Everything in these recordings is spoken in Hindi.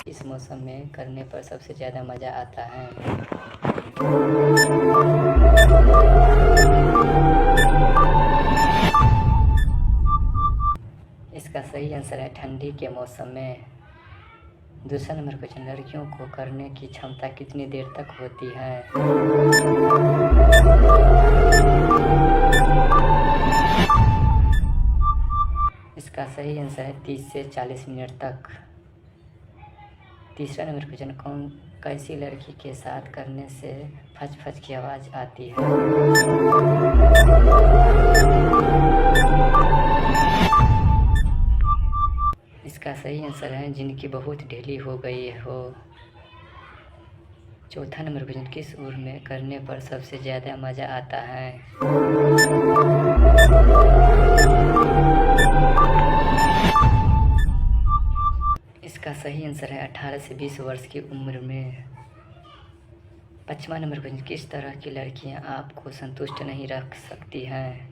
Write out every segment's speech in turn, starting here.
इस मौसम में करने पर सबसे ज़्यादा मज़ा आता है? इसका सही आंसर है ठंडी के मौसम में। दूसरा नंबर क्वेश्चन, लड़कियों को करने की क्षमता कितनी देर तक होती है? इसका सही आंसर है 30 से 40 मिनट तक। तीसरा नंबर क्वेश्चन, कैसी लड़की के साथ करने से फच फच की आवाज़ आती है? इसका सही आंसर है जिनकी बहुत ढीली हो गई हो। चौथा नंबर क्वेश्चन, किस उम्र में करने पर सबसे ज़्यादा मज़ा आता है? इसका सही आंसर है 18 से 20 वर्ष की उम्र में। पाँचवा नंबर क्वेश्चन, किस तरह की लड़कियां आपको संतुष्ट नहीं रख सकती हैं?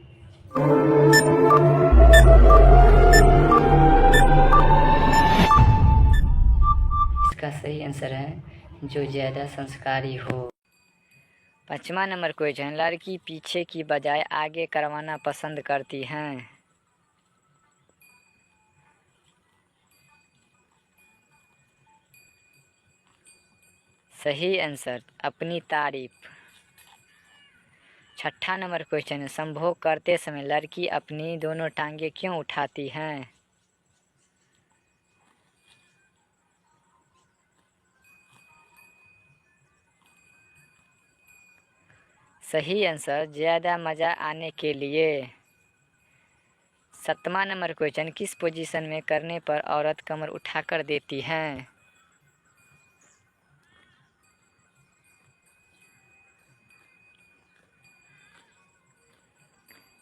इसका सही आंसर है जो ज़्यादा संस्कारी हो। पाँचवा नंबर क्वेश्चन, लड़की पीछे की बजाय आगे करवाना पसंद करती हैं? सही आंसर अपनी तारीफ। छठा नंबर क्वेश्चन, संभोग करते समय लड़की अपनी दोनों टांगें क्यों उठाती हैं? सही आंसर ज़्यादा मज़ा आने के लिए। सातवां नंबर क्वेश्चन, किस पोजीशन में करने पर औरत कमर उठाकर देती हैं?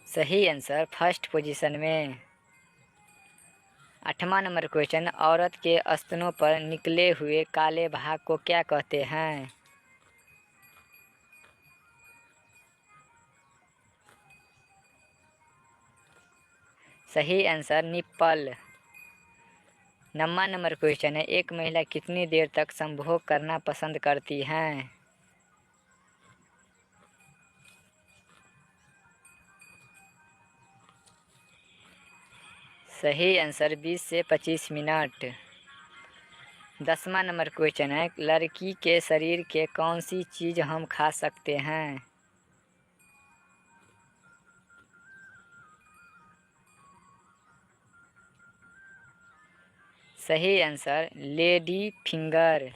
सही आंसर फर्स्ट पोजीशन में। आठवां नंबर क्वेश्चन, औरत के स्तनों पर निकले हुए काले भाग को क्या कहते हैं? सही आंसर निप्पल। नौवां नंबर क्वेश्चन है, एक महिला कितनी देर तक संभोग करना पसंद करती हैं? सही आंसर 20 से 25 मिनट। 10वां नंबर क्वेश्चन है, लड़की के शरीर के कौन सी चीज़ हम खा सकते हैं? सही आंसर लेडी फिंगर।